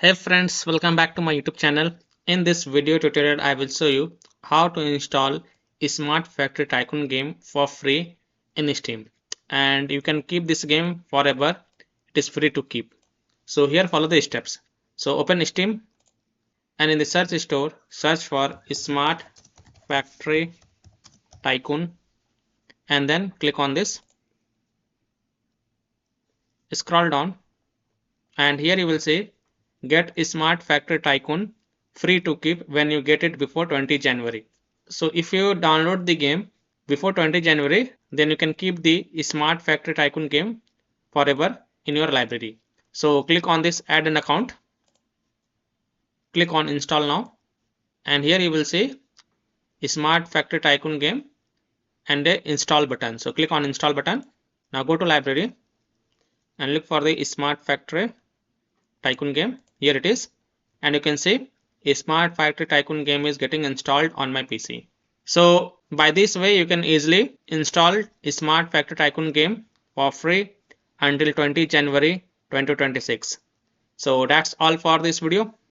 Hey friends, welcome back to my YouTube channel. In this video tutorial, I will show you how to install a Smart Factory Tycoon game for free in Steam. And you can keep this game forever. It is free to keep. So here follow the steps. So open Steam and in the search store, search for Smart Factory Tycoon and then click on this. Scroll down and here you will see get Smart Factory Tycoon free to keep when you get it before 20 January. So if you download the game before 20 January, then you can keep the Smart Factory Tycoon game forever in your library. So click on this add an account, click on install now, and here you will see Smart Factory Tycoon game and a install button. So click on install button. Now go to library and look for the Smart Factory Tycoon game. Here it is, and you can see a Smart Factory Tycoon game is getting installed on my PC. So by this way you can easily install a Smart Factory Tycoon game for free until 20 January 2026. So that's all for this video.